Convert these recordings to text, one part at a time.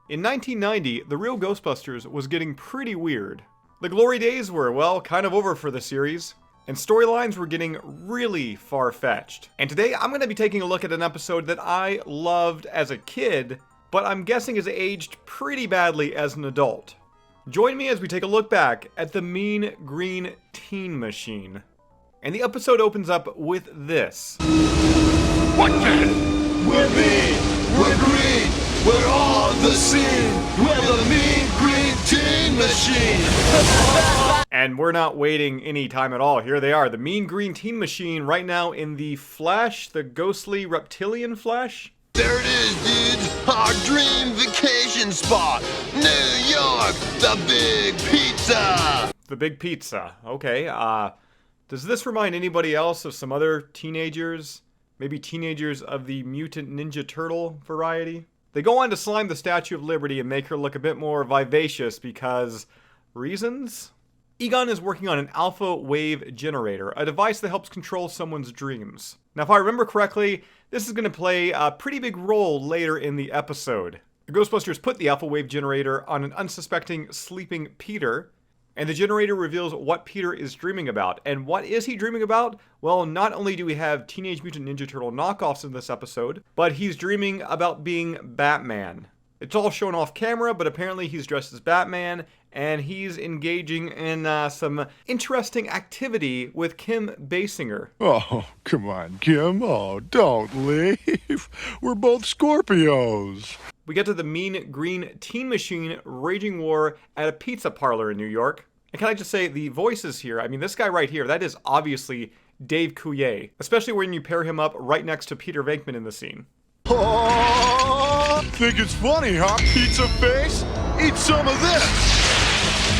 In 1990, the Real Ghostbusters was getting pretty weird. The glory days were, well, kind of over for the series, and storylines were getting really far-fetched. And today I'm going to be taking a look at an episode that I loved as a kid, but I'm guessing has aged pretty badly as an adult. Join me as we take a look back at the Mean Green Teen Machine. And the episode opens up with this. What then? We're mean, we're green, we're all the same. We're the Mean Green Teen Machine. And we're not waiting any time at all. Here they are, the Mean Green Teen Machine, right now in the flesh, the ghostly reptilian flesh. There it is, dudes. Our dream vacation spot. New York, the Big Pizza. The Big Pizza. Okay, does this remind anybody else of some other teenagers? Maybe teenagers of the Mutant Ninja Turtle variety? They go on to slime the Statue of Liberty and make her look a bit more vivacious because... reasons? Egon is working on an alpha wave generator, a device that helps control someone's dreams. Now, if I remember correctly, this is going to play a pretty big role later in the episode. The Ghostbusters put the alpha wave generator on an unsuspecting sleeping Peter, and the generator reveals what Peter is dreaming about. And what is he dreaming about? Well, not only do we have Teenage Mutant Ninja Turtle knockoffs in this episode, but he's dreaming about being Batman. It's all shown off camera, but apparently he's dressed as Batman, and he's engaging in some interesting activity with Kim Basinger. Oh, come on, Kim. Oh, don't leave. We're both Scorpios. We get to the Mean Green Teen Machine raging war at a pizza parlor in New York. And can I just say, the voices here, I mean, this guy right here, that is obviously Dave Coulier, especially when you pair him up right next to Peter Venkman in the scene. Oh, think it's funny, huh, pizza face? Eat some of this.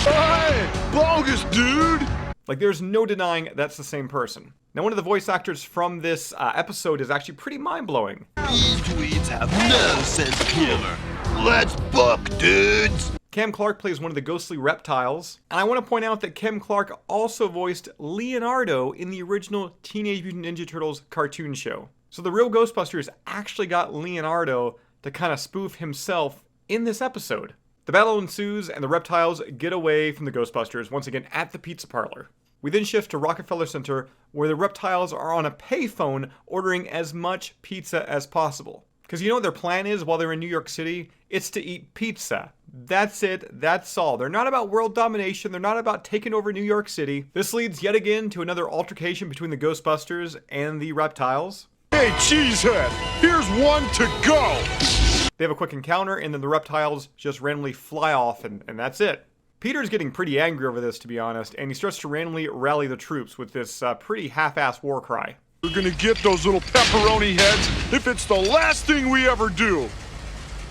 Hey, bogus, dude. Like, there's no denying that's the same person. Now, one of the voice actors from this episode is actually pretty mind-blowing. These tweets have no sense of humor. Let's book, dudes. Cam Clark plays one of the ghostly reptiles. And I want to point out that Cam Clark also voiced Leonardo in the original Teenage Mutant Ninja Turtles cartoon show. So the Real Ghostbusters actually got Leonardo to kind of spoof himself in this episode. The battle ensues, and the reptiles get away from the Ghostbusters, once again at the pizza parlor. We then shift to Rockefeller Center, where the reptiles are on a payphone ordering as much pizza as possible. Because you know what their plan is while they're in New York City? It's to eat pizza. That's it, that's all. They're not about world domination, they're not about taking over New York City. This leads yet again to another altercation between the Ghostbusters and the reptiles. Hey, cheesehead, here's one to go. They have a quick encounter, and then the reptiles just randomly fly off, and that's it. Peter's getting pretty angry over this, to be honest, and he starts to randomly rally the troops with this pretty half-assed war cry. We're gonna get those little pepperoni heads if it's the last thing we ever do.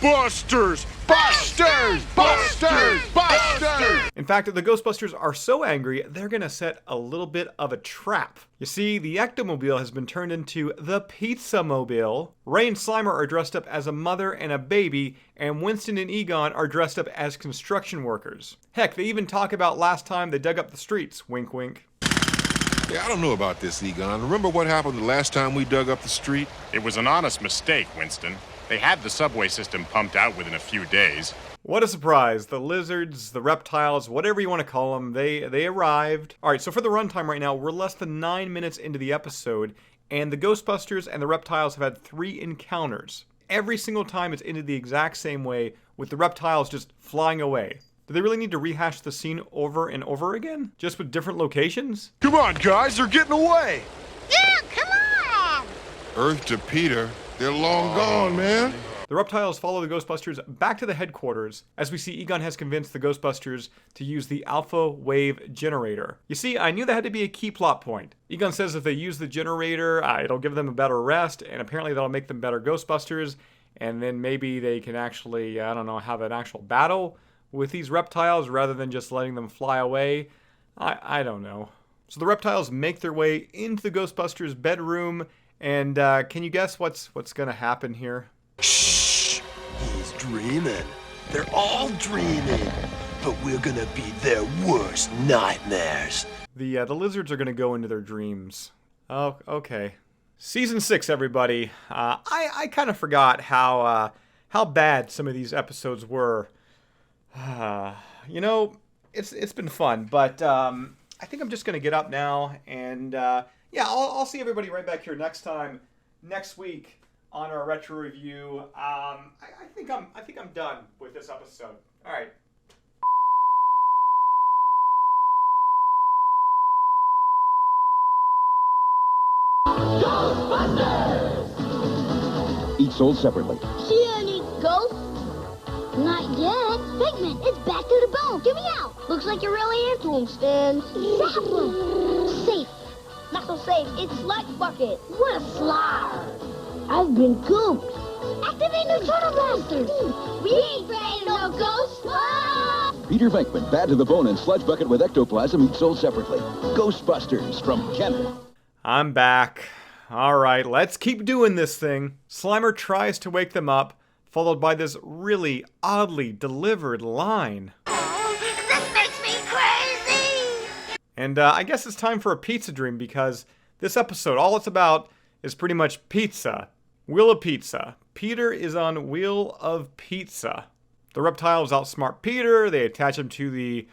Busters! Busters! Busters! Busters! In fact, the Ghostbusters are so angry, they're gonna set a little bit of a trap. You see, the Ectomobile has been turned into the Pizza-mobile. Ray and Slimer are dressed up as a mother and a baby, and Winston and Egon are dressed up as construction workers. Heck, they even talk about last time they dug up the streets, wink wink. Yeah, I don't know about this, Egon. Remember what happened the last time we dug up the street? It was an honest mistake, Winston. They had the subway system pumped out within a few days. What a surprise. The lizards, the reptiles, whatever you want to call them, they arrived. Alright, so for the runtime right now, we're less than 9 minutes into the episode, and the Ghostbusters and the reptiles have had 3 encounters. Every single time it's ended the exact same way, with the reptiles just flying away. Do they really need to rehash the scene over and over again? Just with different locations? Come on, guys, they're getting away. Yeah, come on! Earth to Peter. They're long gone, man. The reptiles follow the Ghostbusters back to the headquarters, as we see Egon has convinced the Ghostbusters to use the alpha wave generator. You see, I knew that had to be a key plot point. Egon says if they use the generator, it'll give them a better rest, and apparently that'll make them better Ghostbusters, and then maybe they can actually, I don't know, have an actual battle with these reptiles rather than just letting them fly away. I don't know. So the reptiles make their way into the Ghostbusters' bedroom, and can you guess what's gonna happen here? Shh! He's dreaming. They're all dreaming. But we're gonna be their worst nightmares. The lizards are gonna go into their dreams. Oh, okay. Season 6, everybody. I kind of forgot how how bad some of these episodes were. You know, it's been fun, but I think I'm just gonna get up now, and yeah, I'll see everybody right back here next week on our retro review. I think I'm done with this episode. All right. Each sold separately. See any ghosts? Not yet. Figment, it's back to the bone. Get me out. Looks like you're really into them, Stan. Zap them. Safe. Not so safe. It's Sludge Bucket. What a slide. I've been gooped. Activate the Turtle Blasters. We ain't afraid of no ghosts. Ah! Peter Venkman, bad to the bone and Sludge Bucket with ectoplasm, each sold separately. Ghostbusters from Kenner. I'm back. All right, let's keep doing this thing. Slimer tries to wake them up, followed by this really oddly delivered line. This makes me crazy. And I guess it's time for a pizza dream, because this episode, all it's about is pretty much pizza. Wheel of Pizza. Peter is on Wheel of Pizza. The reptiles outsmart Peter, they attach him to the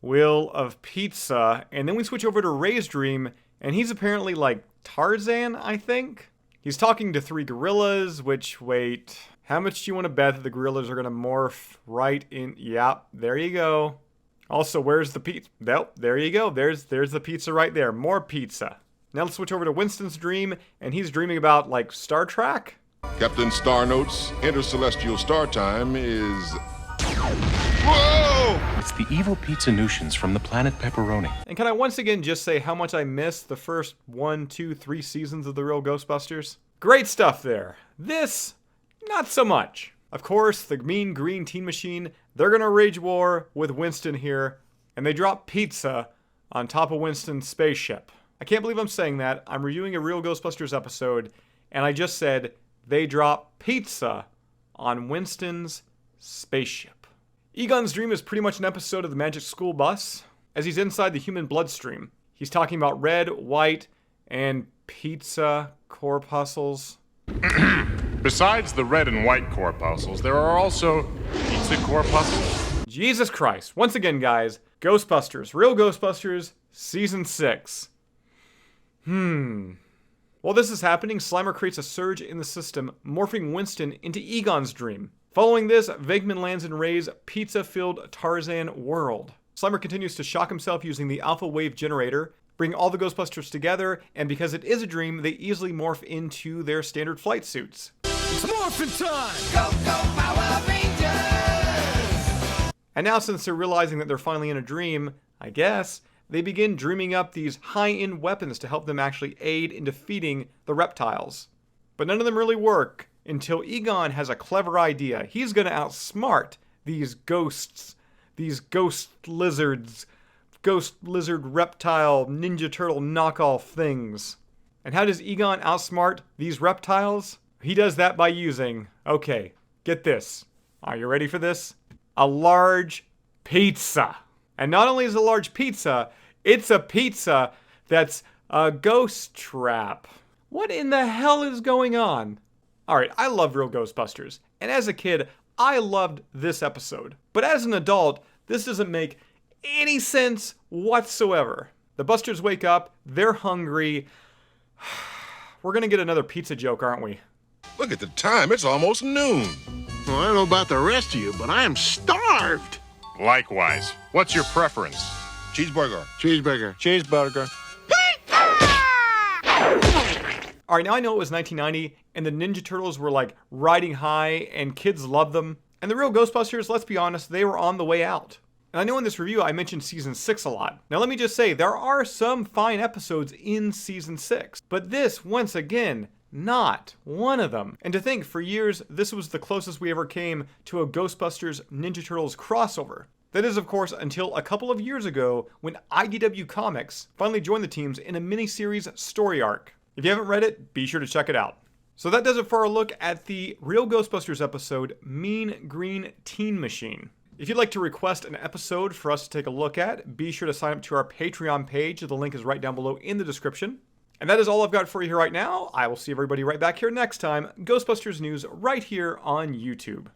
Wheel of Pizza, and then we switch over to Ray's dream, and he's apparently like Tarzan, I think? He's talking to 3 gorillas, which, wait, how much do you want to bet that the gorillas are going to morph right in? Yep, there you go. Also, where's the pizza? Nope, there you go. There's the pizza right there. More pizza. Now let's switch over to Winston's dream, and he's dreaming about, like, Star Trek? Captain Star Notes, intercelestial star time is... Whoa! It's the evil Pizza-nutions from the planet Pepperoni. And can I once again just say how much I missed the first 1, 2, 3 seasons of The Real Ghostbusters? Great stuff there. This, not so much. Of course, the Mean Green Teen Machine, they're gonna rage war with Winston here, and they drop pizza on top of Winston's spaceship. I can't believe I'm saying that. I'm reviewing a Real Ghostbusters episode, and I just said they drop pizza on Winston's spaceship. Egon's dream is pretty much an episode of the Magic School Bus, as he's inside the human bloodstream. He's talking about red, white, and pizza corpuscles. Besides the red and white corpuscles, there are also pizza corpuscles. Jesus Christ. Once again, guys, Ghostbusters, Real Ghostbusters, Season 6. While this is happening, Slimer creates a surge in the system, morphing Winston into Egon's dream. Following this, Venkman lands in Ray's pizza-filled Tarzan world. Slimer continues to shock himself using the alpha wave generator, bring all the Ghostbusters together, and because it is a dream, they easily morph into their standard flight suits. It's morphin' time! Go, go, Power Rangers! And now, since they're realizing that they're finally in a dream, I guess, they begin dreaming up these high-end weapons to help them actually aid in defeating the reptiles. But none of them really work until Egon has a clever idea. He's gonna outsmart these ghosts, these ghost lizards, ghost lizard reptile Ninja Turtle knockoff things. And how does Egon outsmart these reptiles? He does that by using, okay, get this. Are you ready for this? A large pizza. And not only is it a large pizza, it's a pizza that's a ghost trap. What in the hell is going on? Alright, I love Real Ghostbusters, and as a kid, I loved this episode. But as an adult, this doesn't make any sense whatsoever. The Busters wake up, they're hungry. We're gonna get another pizza joke, aren't we? Look at the time, it's almost noon. Well, I don't know about the rest of you, but I am starved. Likewise. What's your preference? Cheeseburger. Cheeseburger. Cheeseburger. Alright, now I know it was 1990, and the Ninja Turtles were like riding high, and kids loved them. And the Real Ghostbusters, let's be honest, they were on the way out. And I know in this review I mentioned Season 6 a lot. Now let me just say, there are some fine episodes in Season 6. But this, once again, not one of them. And to think, for years, this was the closest we ever came to a Ghostbusters Ninja Turtles crossover. That is, of course, until a couple of years ago when IDW Comics finally joined the teams in a miniseries story arc. If you haven't read it, be sure to check it out. So that does it for our look at the Real Ghostbusters episode, Mean Green Teen Machine. If you'd like to request an episode for us to take a look at, be sure to sign up to our Patreon page. The link is right down below in the description. And that is all I've got for you here right now. I will see everybody right back here next time. Ghostbusters News right here on YouTube.